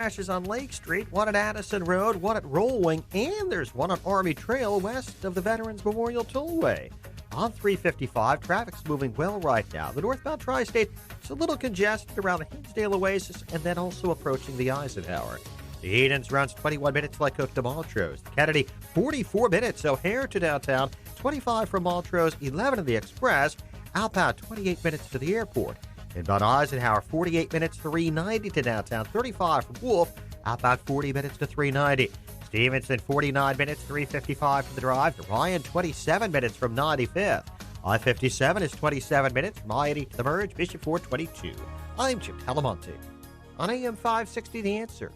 Crashes on Lake Street, one at Addison Road, one at Rollwing, and there's one on Army Trail west of the Veterans Memorial Tollway. On 355, traffic's moving well right now. The northbound tri-state is a little congested around the Hinsdale Oasis and then also approaching the Eisenhower. The Edens runs 21 minutes like Cook to Montrose. The Kennedy, 44 minutes. O'Hare to downtown, 25 from Montrose, 11 in the Express. Outbound, 28 minutes to the airport. Inbound Eisenhower, 48 minutes, 390 to downtown, 35 from Wolf. Outbound, 40 minutes to 390. Stevenson, 49 minutes, 355 for the drive. To Ryan, 27 minutes from 95th. I-57 is 27 minutes from I-80 to the merge. Bishop 422. I'm Chip Talamonte. On AM 560, The Answer.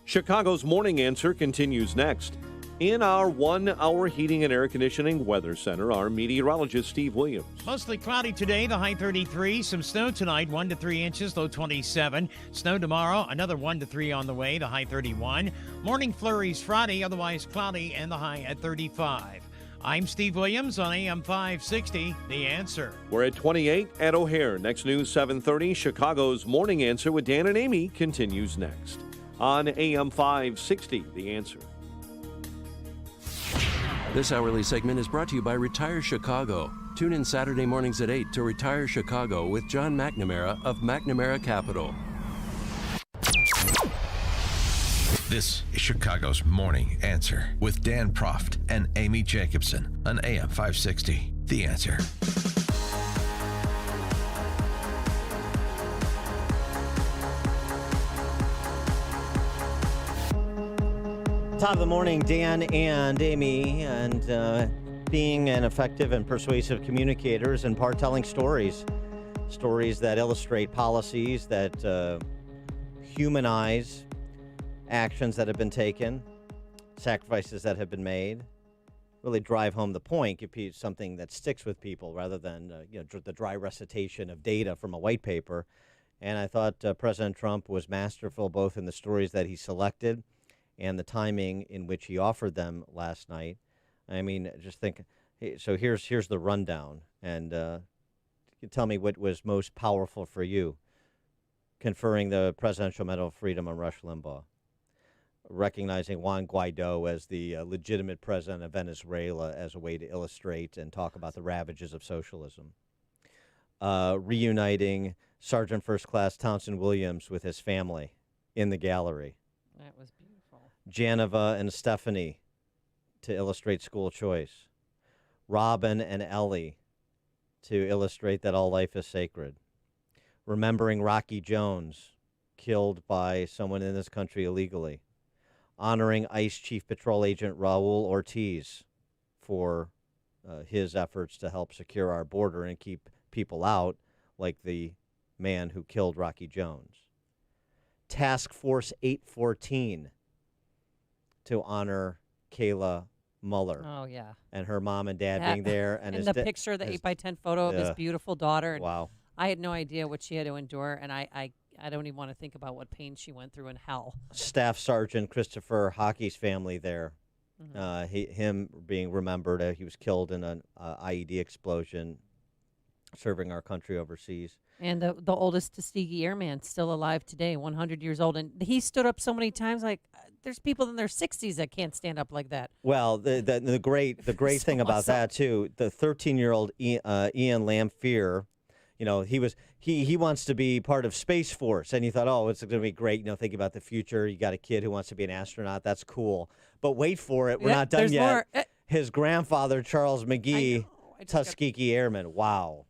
Chicago's Morning Answer continues next. In our 1 hour heating and air conditioning weather center, our meteorologist Steve Williams. Mostly cloudy today, the high 33. Some snow tonight, 1 to 3 inches, low 27. Snow tomorrow, another 1 to 3 on the way, the high 31. Morning flurries Friday, otherwise cloudy, and the high at 35. I'm Steve Williams on AM 560, The Answer. We're at 28 at O'Hare. Next news, 7:30. Chicago's Morning Answer with Dan and Amy continues next on AM 560, The Answer. This hourly segment is brought to you by Retire Chicago. Tune in Saturday mornings at 8 to Retire Chicago with John McNamara of McNamara Capital. This is Chicago's Morning Answer with Dan Proft and Amy Jacobson on AM 560. The Answer. Top of the morning, Dan and Amy, and being an effective and persuasive communicator is in part telling stories that illustrate policies, that humanize actions that have been taken, sacrifices that have been made, really drive home the point, give people something that sticks with people rather than the dry recitation of data from a white paper. And I thought President Trump was masterful both in the stories that he selected and the timing in which he offered them last night. I mean, just think. So here's the rundown, and you tell me what was most powerful for you. Conferring the Presidential Medal of Freedom on Rush Limbaugh, recognizing Juan Guaido as the legitimate president of Venezuela as a way to illustrate and talk about the ravages of socialism, reuniting Sergeant First Class Townsend Williams with his family in the gallery. That was beautiful. Janova and Stephanie to illustrate school choice. Robin and Ellie to illustrate that all life is sacred. Remembering Rocky Jones, killed by someone in this country illegally. Honoring ICE Chief Patrol Agent Raul Ortiz for his efforts to help secure our border and keep people out, like the man who killed Rocky Jones. Task Force 814 to honor Kayla Mueller. Oh, yeah. And her mom and dad being there. And the picture, the 8x10 photo of his beautiful daughter. And wow. I had no idea what she had to endure, and I don't even want to think about what pain she went through in hell. Staff Sergeant Christopher Hockey's family there. Mm-hmm. Him being remembered. He was killed in an IED explosion serving our country overseas. And the oldest Tuskegee Airman still alive today, 100 years old. And he stood up so many times, like, there's people in their 60s that can't stand up like that. Well, the great thing about that, too, the 13-year-old Ian Lamphere, he wants to be part of Space Force. And he thought, oh, it's going to be great, thinking about the future. You got a kid who wants to be an astronaut. That's cool. But wait for it. We're not done yet. More. His grandfather, Charles McGee, Tuskegee Airman. Wow.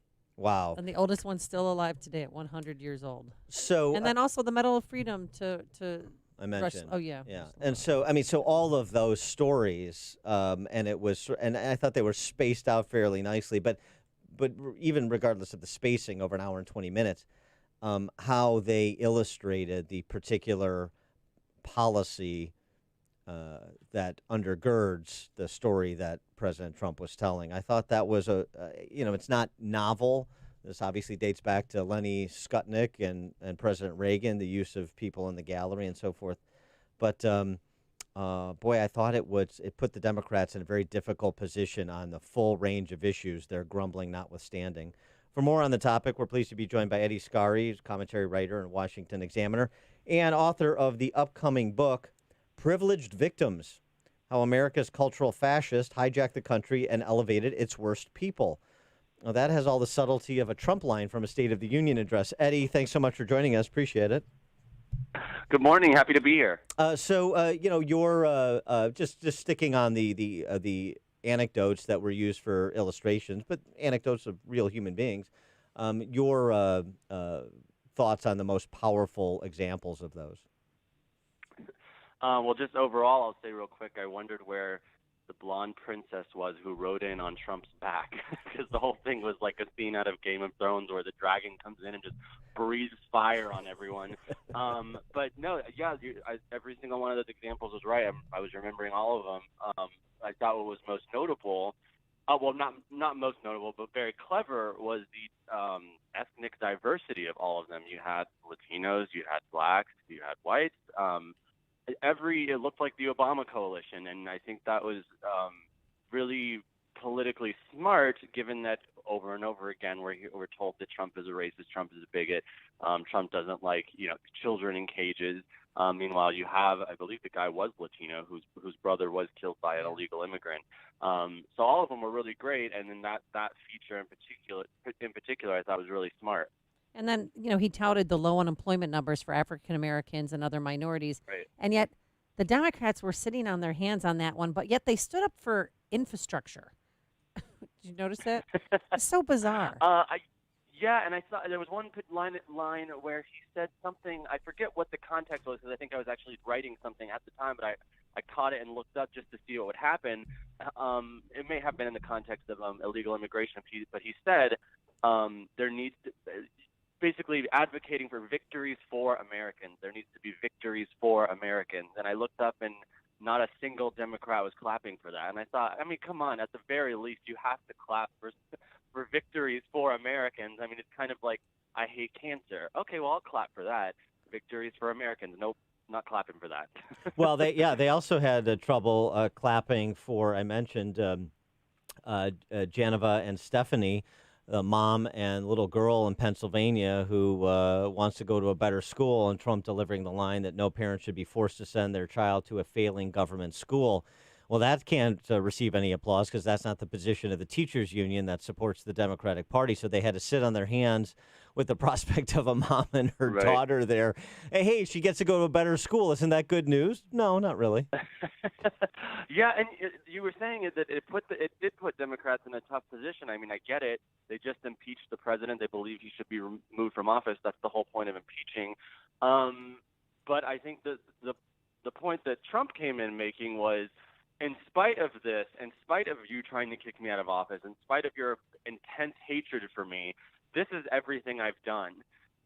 And the oldest one's still alive today at 100 years old. So, and then also the Medal of Freedom to I mentioned. Oh yeah. And so all of those stories, and I thought they were spaced out fairly nicely, but even regardless of the spacing over an hour and 20 minutes, how they illustrated the particular policy that undergirds the story that President Trump was telling. I thought that was it's not novel. This obviously dates back to Lenny Skutnik and President Reagan, the use of people in the gallery and so forth. But boy, I thought it put the Democrats in a very difficult position on the full range of issues, their grumbling notwithstanding. For more on the topic, we're pleased to be joined by Eddie Scarry, commentary writer and Washington Examiner, and author of the upcoming book, Privileged Victims: How America's Cultural Fascist Hijacked the Country and Elevated Its Worst People. Now, that has all the subtlety of a Trump line from a State of the Union address. Eddie, thanks so much for joining us. Appreciate it. Good morning. Happy to be here. You're just sticking on the anecdotes that were used for illustrations, but anecdotes of real human beings. Your thoughts on the most powerful examples of those? Well, just overall, I'll say real quick, I wondered where the blonde princess was who rode in on Trump's back, because the whole thing was like a scene out of Game of Thrones where the dragon comes in and just breathes fire on everyone. But no, yeah, every single one of those examples was right. I was remembering all of them. I thought what was most notable, well, not most notable, but very clever, was the ethnic diversity of all of them. You had Latinos, you had blacks, you had whites. It looked like the Obama coalition, and I think that was really politically smart, given that over and over again we're told that Trump is a racist, Trump is a bigot, Trump doesn't like children in cages. Meanwhile, you have, I believe the guy was Latino, whose brother was killed by an illegal immigrant. So all of them were really great, and then that feature in particular, I thought was really smart. And then, he touted the low unemployment numbers for African Americans and other minorities. Right. And yet the Democrats were sitting on their hands on that one, but yet they stood up for infrastructure. Did you notice that? It's so bizarre. Yeah, and I thought there was one line where he said something. I forget what the context was, because I think I was actually writing something at the time, but I caught it and looked up just to see what would happen. It may have been in the context of illegal immigration, but he said there needs to basically advocating for victories for Americans. There needs to be victories for Americans. And I looked up, and not a single Democrat was clapping for that. And I thought, come on, at the very least, you have to clap for victories for Americans. It's kind of like, I hate cancer. Okay, well, I'll clap for that. Victories for Americans. Nope, not clapping for that. Well, they also had trouble clapping for, I mentioned, Geneva and Stephanie, the mom and little girl in Pennsylvania who wants to go to a better school, and Trump delivering the line that no parent should be forced to send their child to a failing government school. Well, that can't receive any applause, because that's not the position of the teachers union that supports the Democratic Party. So they had to sit on their hands with the prospect of a mom and her daughter there. Hey, she gets to go to a better school. Isn't that good news? No, not really. Yeah, and you were saying that it did put Democrats in a tough position. I get it. They just impeached the president. They believe he should be removed from office. That's the whole point of impeaching. But I think the point that Trump came in making was, in spite of this, in spite of you trying to kick me out of office, in spite of your intense hatred for me, this is everything I've done.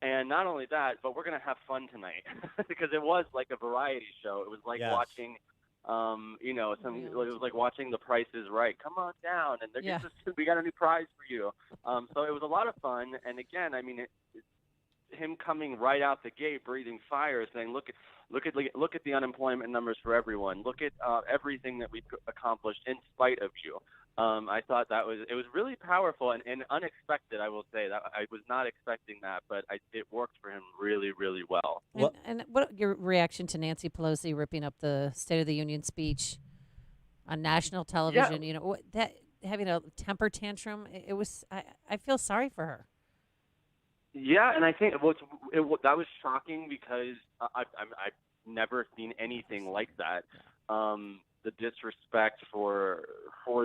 And not only that, but we're going to have fun tonight, because it was like a variety show. It was like watching, it was like watching The Price is Right. Come on down, and we got a new prize for you. So it was a lot of fun. And again, him coming right out the gate, breathing fire, saying, "Look at the unemployment numbers for everyone. Look at everything that we've accomplished in spite of you." I thought it was really powerful and unexpected. I will say that I was not expecting that, but it worked for him really, really well. And what your reaction to Nancy Pelosi ripping up the State of the Union speech on national television? Yeah. That having a temper tantrum. It was. I feel sorry for her. Yeah, and I think that was shocking, because I've never seen anything like that. The disrespect for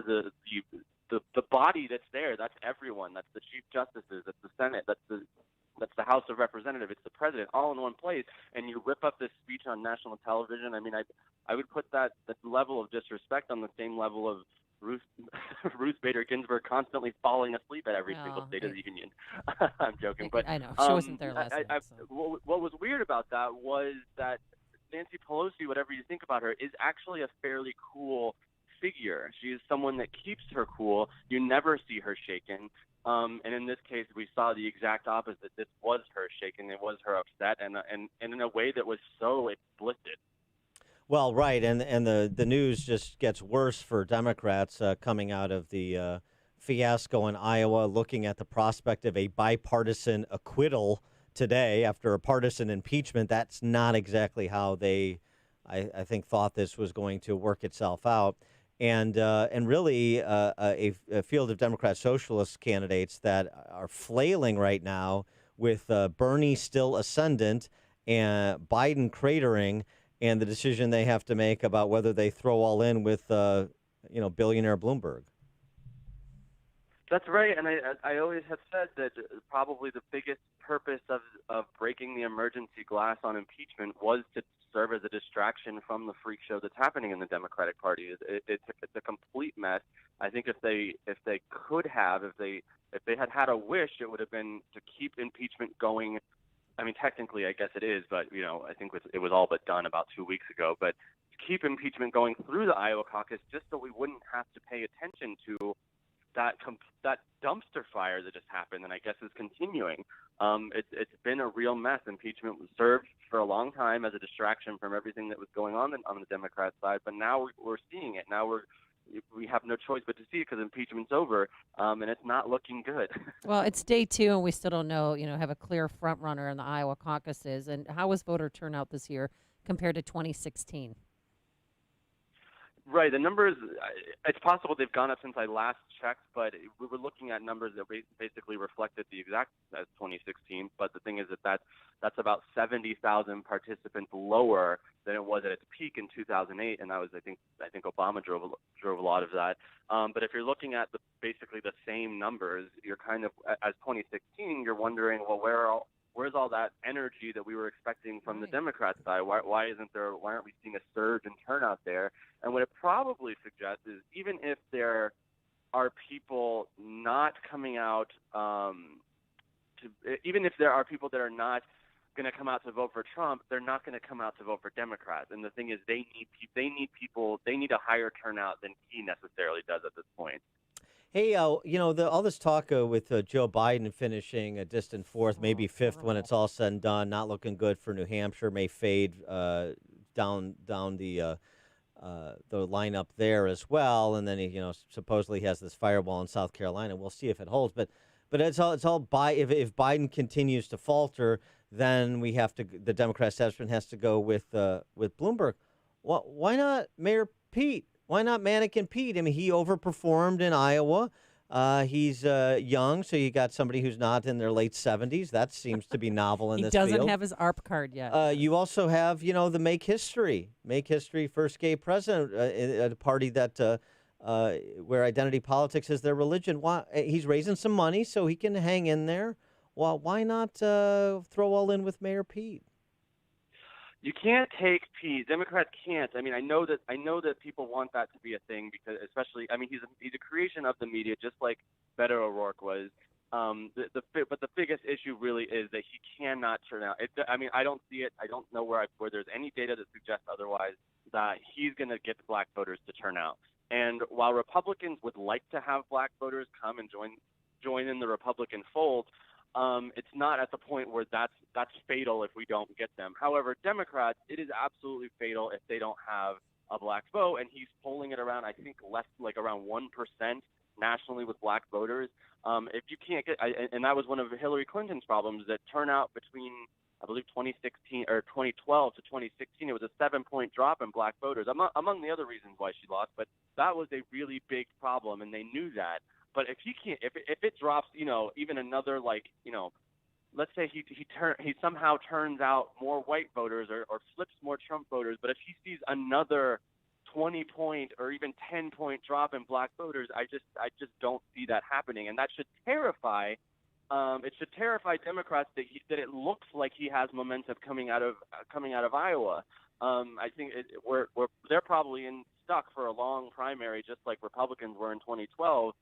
the body that's there. That's everyone. That's the chief justices. That's the Senate. That's the House of Representatives. It's the president, all in one place. And you rip up this speech on national television. I would put that level of disrespect on the same level of Ruth Bader Ginsburg constantly falling asleep at every single State of the Union. I'm joking, but I know she wasn't there last night. What was weird about that was that Nancy Pelosi, whatever you think about her, is actually a fairly cool figure. She is someone that keeps her cool. You never see her shaken. And in this case, we saw the exact opposite. This was her shaken. It was her upset, and in a way that was so explicit. Well, right, and the news just gets worse for Democrats coming out of the fiasco in Iowa, looking at the prospect of a bipartisan acquittal today after a partisan impeachment. That's not exactly how they, I think, thought this was going to work itself out. And really a field of Democrat socialist candidates that are flailing right now with Bernie still ascendant and Biden cratering, and the decision they have to make about whether they throw all in with billionaire Bloomberg. That's right, and I always have said that probably the biggest purpose of breaking the emergency glass on impeachment was to serve as a distraction from the freak show that's happening in the Democratic Party. It's a complete mess. I think if they had a wish, it would have been to keep impeachment going. I mean, technically, I guess it is, but I think it was all but done about 2 weeks ago. But keep impeachment going through the Iowa caucus, just so we wouldn't have to pay attention to that dumpster fire that just happened, and I guess is continuing. It's been a real mess. Impeachment was served for a long time as a distraction from everything that was going on the Democrat side, but now we're seeing it. Now we have no choice but to see it because impeachment's over, and it's not looking good. Well, it's day 2, and we still don't know, have a clear front runner in the Iowa caucuses. And how was voter turnout this year compared to 2016? Right. The numbers, it's possible they've gone up since I last checked, but we were looking at numbers that basically reflected the exact as 2016. But the thing is that's about 70,000 participants lower than it was at its peak in 2008, and that was I think Obama drove a lot of that. But if you're looking at basically the same numbers, you're kind of as 2016, you're wondering, well, where's all that energy that we were expecting from the Democrat side? Why aren't we seeing a surge in turnout there? And what it probably suggests is even if there are people not coming out even if there are people that are not going to come out to vote for Trump, they're not going to come out to vote for Democrats. And the thing is, they need a higher turnout than he necessarily does at this point. Hey, all this talk with Joe Biden finishing a distant fourth, maybe fifth when it's all said and done, not looking good for New Hampshire, may fade down the lineup there as well, and then he supposedly has this fireball in South Carolina. We'll see if it holds, but it's all if Biden continues to falter, then the Democrat establishment has to go with Bloomberg. Why not Mayor Pete? Why not Mannequin Pete? I mean, he overperformed in Iowa. He's young, so you got somebody who's not in their late 70s. That seems to be novel in this field. He doesn't have his ARP card yet. You also have, the Make History first gay president at a party that where identity politics is their religion. He's raising some money so he can hang in there. Well, why not throw all in with Mayor Pete? You can't take Pete. Democrats can't. I mean, I know that people want that to be a thing because, especially, I mean, he's a creation of the media, just like Beto O'Rourke was. But the biggest issue really is that he cannot turn out. I don't see it. I don't know where there's any data that suggests otherwise that he's going to get the black voters to turn out. And while Republicans would like to have black voters come and join in the Republican fold, it's not at the point where that's fatal if we don't get them. However, Democrats, it is absolutely fatal if they don't have a black vote, and he's polling it around, I think, around 1% nationally with black voters. If you can't get, and that was one of Hillary Clinton's problems, that turnout between, I believe, 2016 or 2012 to 2016, it was a 7-point drop in black voters, among the other reasons why she lost. But that was a really big problem, and they knew that. But if he can't, if it drops, even another, let's say he somehow turns out more white voters or flips more Trump voters, but if he sees another 20-point or even 10-point drop in black voters, I just don't see that happening, and that should terrify. It should terrify Democrats that it looks like he has momentum coming out of Iowa. I think they're probably stuck for a long primary, just like Republicans were in 2012.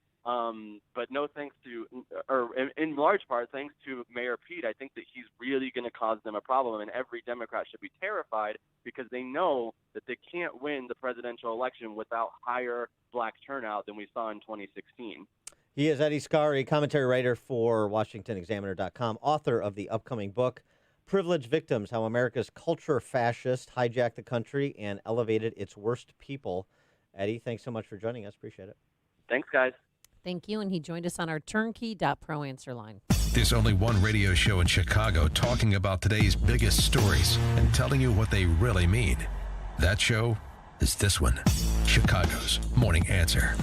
But no thanks to, or in large part thanks to Mayor Pete, I think that he's really going to cause them a problem, and every Democrat should be terrified because they know that they can't win the presidential election without higher black turnout than we saw in 2016. He is Eddie Scarry, commentary writer for WashingtonExaminer.com, author of the upcoming book, Privileged Victims, How America's Culture Fascist Hijacked the Country and Elevated Its Worst People. Eddie, thanks so much for joining us. Appreciate it. Thanks, guys. Thank you. And he joined us on our turnkey.pro answer line. There's only one radio show in Chicago talking about today's biggest stories and telling you what they really mean. That show is this one, Chicago's Morning Answer.